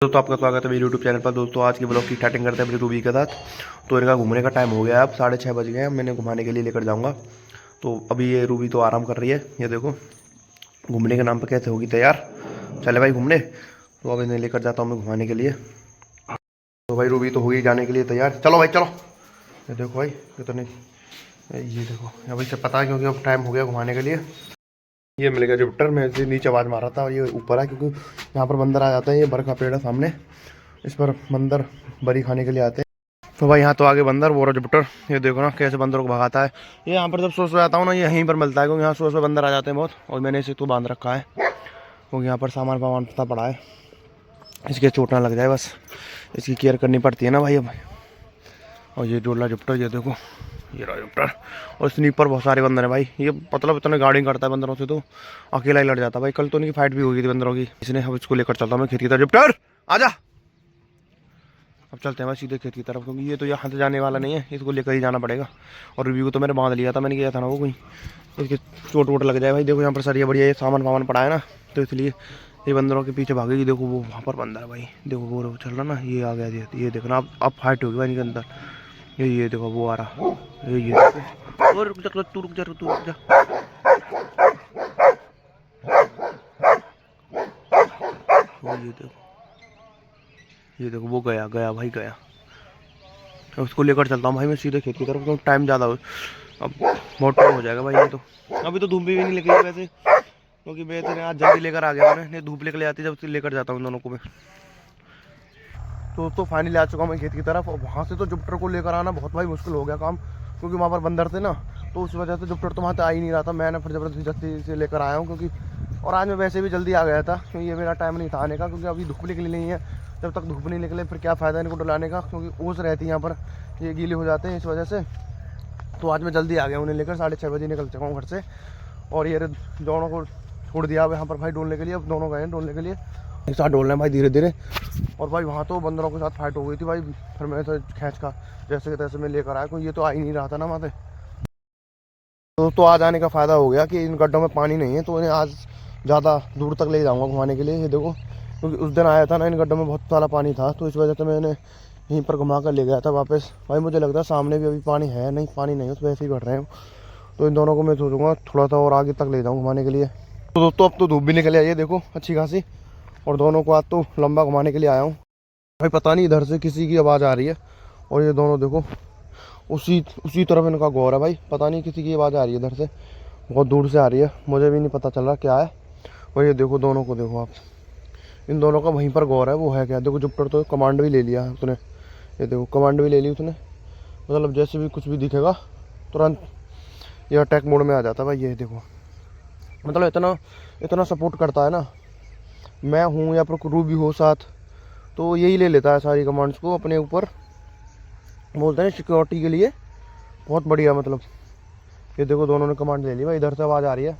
दोस्तों आपका स्वागत है मेरे यूट्यूब चैनल पर। दोस्तों आज की ब्लॉग की स्टार्टिंग करते हैं अपनी रूबी के साथ। तो इनका घूमने का टाइम हो गया है, अब 6:30 बज गए हैं। मैंने घुमाने के लिए लेकर जाऊंगा। तो अभी ये रूबी तो आराम कर रही है, ये देखो घूमने के नाम पर कैसे होगी तैयार। चले भाई घूमने, तो अब इन्हें लेकर जाता हूँ मैं घुमाने के लिए। तो भाई रूबी तो होगी जाने के लिए तैयार, चलो भाई चलो। ये देखो भाई कितने, ये देखो अभी से पता है क्योंकि अब टाइम हो गया घुमाने के लिए। ये मिल गया जुपिटर, मैं इसे नीचे आवाज़ मारा था और ये ऊपर है क्योंकि यहाँ पर बंदर आ जाते हैं। ये बर्फ का पेड़ है सामने, इस पर बंदर बरी खाने के लिए आते हैं। तो भाई यहाँ तो आगे बंदर, वो रहा जुपिटर। ये देखो ना कैसे बंदरों को भगाता है। ये यहाँ पर जब सो जाता हूँ ना, ये यहीं पर मिलता है क्योंकि यहाँ सो बंदर आ जाते हैं बहुत। और मैंने इसे तो बांध रखा है क्योंकि यहाँ पर सामान पता पड़ा है, इसके चोट ना लग जाए, बस इसकी केयर करनी पड़ती है ना भाई अब। और ये डोला जुपिटर, ये देखो ये रहा जुपिटर। और स्नीपर बहुत सारे बंदर हैं भाई। ये मतलब इतने गाड़ी करता है बंदरों से, तो अकेला ही लड़ जाता है भाई। कल तो उनकी फाइट भी हो गई थी बंदरों की। इसने अब इसको लेकर चलता हूँ मैं खेत की तरफ। जुपिटर आजा, अब चलते हैं भाई सीधे खेत की तरफ क्योंकि ये तो यहाँ से जाने वाला नहीं है, इसको लेकर ही जाना पड़ेगा। और रिव्यू को तो मैंने बांध लिया था, मैंने किया था ना वो कोई इसके चोट वोट लग जाए भाई। देखो यहाँ पर सरिया बढ़िया ये सामान पड़ा है ना, तो इसलिए ये बंदरों के पीछे भागेगी। देखो वो वहाँ पर बंदर है भाई, देखो वो चल रहा ना, ये आ गया। ये देखना अब फाइट होगी भाई इनके अंदर। ये देखो वो आ रहा, ये और रुक जा तू, रुक जा तू, रुक जा। ये देखो वो गया भाई गया। तो उसको लेकर चलता हूँ भाई मैं सीधे खेत की तरफ क्योंकि टाइम ज़्यादा हो, अब बहुत टाइम हो जाएगा भाई। ये तो अभी तो धूप भी नहीं निकली वैसे, क्योंकि मैं इतने आज जल्दी लेकर आ गया मैंने। धूप निकल आती जब लेकर जाता हूँ दोनों को मैं। तो फाइनली आ चुका हूँ मैं खेत की तरफ। और वहाँ से तो जुपिटर को लेकर आना बहुत भाई मुश्किल हो गया काम, क्योंकि वहाँ पर बंदर थे ना, तो उस वजह से जुपिटर तो वहाँ से आ ही नहीं रहा था। मैंने फिर जबरदस्ती से लेकर आया हूँ क्योंकि, और आज मैं वैसे भी जल्दी आ गया था क्योंकि ये मेरा टाइम नहीं था आने का, क्योंकि अभी धूप निकली नहीं है। जब तक धूप नहीं निकले फिर क्या फ़ायदा इनको डुलाने का, क्योंकि ओस रहती है यहाँ पर, ये गीले हो जाते हैं इस वजह से। तो आज मैं जल्दी आ गया उन्हें लेकर, 6:30 बजे निकल चुका हूँ घर से। और ये दोनों को छोड़ दिया अब यहाँ पर भाई डोलने के लिए। अब दोनों गए हैं डोलने के लिए, एक साथ डोल रहे हैं भाई धीरे धीरे। और भाई वहाँ तो बंदरों के साथ फाइट हो गई थी भाई, फिर मैंने तो खींच का जैसे कि तैसे मैं लेकर आया क्योंकि ये तो आ ही नहीं रहा था ना वहाँ से। तो आज आने का फ़ायदा हो गया कि इन गड्ढों में पानी नहीं है, तो इन्हें आज ज़्यादा दूर तक ले जाऊँगा घुमाने के लिए। ये देखो क्योंकि उस दिन आया था ना, इन गड्ढों में बहुत सारा पानी था, तो इस वजह से मैंने यहीं पर घुमा कर ले गया था वापस। भाई मुझे लगता है सामने भी अभी पानी है, नहीं पानी नहीं है, तो वैसे ही बढ़ रहे हैं। तो इन दोनों को मैं सोचूंगा थोड़ा सा और आगे तक ले जाऊँ घुमाने के लिए। तो दोस्तों अब तो धूप भी निकल आई है देखो अच्छी खासी, और दोनों को आज तो लंबा घुमाने के लिए आया हूँ भाई। पता नहीं इधर से किसी की आवाज़ आ रही है, और ये दोनों देखो उसी तरफ इनका गौर है भाई। पता नहीं किसी की आवाज़ आ रही है इधर से, बहुत दूर से आ रही है, मुझे भी नहीं पता चल रहा क्या है। और ये देखो दोनों को देखो आप, इन दोनों का वहीं पर गौर है। वो है क्या, देखो जुपिटर तो कमांड भी ले लिया है उसने। ये देखो कमांड भी ले ली उसने, मतलब जैसे भी कुछ भी दिखेगा तुरंत ये अटैक मोड में आ जाता है भाई। ये देखो मतलब इतना सपोर्ट करता है ना, मैं हूँ या फिर रूबी हो साथ, तो यही ले लेता है सारी कमांड्स को अपने ऊपर, बोलते हैं सिक्योरिटी के लिए। बहुत बढ़िया मतलब। ये देखो दोनों ने कमांड ले ली भाई। इधर से आवाज़ आ रही है,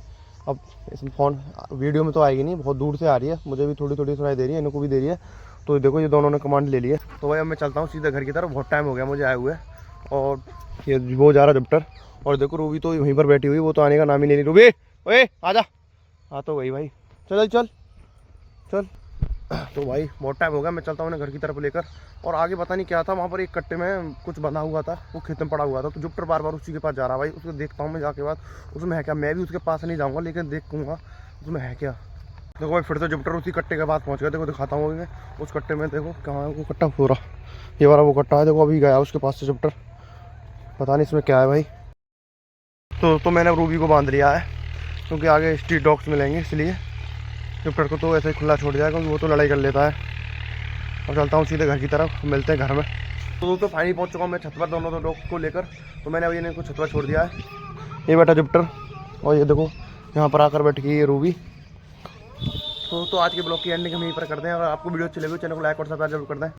अब इस फ़ोन वीडियो में तो आएगी नहीं, बहुत दूर से आ रही है, मुझे भी थोड़ी थोड़ी सुनाई दे रही है, इनको भी दे रही है। तो देखो ये दोनों ने कमांड ले ली है। तो भाई अब मैं चलता हूँ सीधा घर की तरफ, बहुत टाइम हो गया मुझे आए हुए। और ये वो जा रहा जुपिटर, और देखो रूबी तो वहीं पर बैठी हुई, वो तो आने का नाम ही ले रही। रूबी ओए आजा, हाँ तो वही भाई, चल चल चल। तो भाई बहुत टाइम हो गया, मैं चलता हूँ घर की तरफ लेकर। और आगे पता नहीं क्या था, वहाँ पर एक कट्टे में कुछ बंधा हुआ था, वो खेत में पड़ा हुआ था। तो जुपिटर बार बार उसी के पास जा रहा भाई, उसको देखता हूँ मैं जाके बाद उसमें है क्या। मैं भी उसके पास नहीं जाऊँगा लेकिन देखूँगा उसमें है क्या। देखो भाई फिर से जुपिटर उसी कट्टे के पास पहुँच गया। देखो दिखाता हूँ अभी मैं उस कट्टे में, देखो कहाँ है वो कट्टा पूरा, ये वाला वो कट्टा है। देखो अभी गया उसके पास से जुपिटर, पता नहीं इसमें क्या है भाई। तो मैंने रूबी को बांध लिया है क्योंकि आगे स्ट्रीट डॉग्स मिलेंगे, इसलिए जुपिटर को तो ऐसे ही खुला छोड़ दिया क्योंकि वो तो लड़ाई कर लेता है। और चलता हूँ सीधे घर की तरफ, मिलते हैं घर में। तो दोस्तों फाइनली पहुँच चुका हूँ मैं छत पर दोनों डॉग को लेकर। तो मैंने अभी इनको छत पर छोड़ दिया है, ये बैठा जुपिटर, और ये देखो यहाँ पर आकर बैठ गई ये रूबी। तो आज के ब्लॉग की एंडिंग हम यहीं पर करते हैं। अगर आपको वीडियो अच्छी लगी चैनल को लाइक और सब्सक्राइब जरूर कर दें।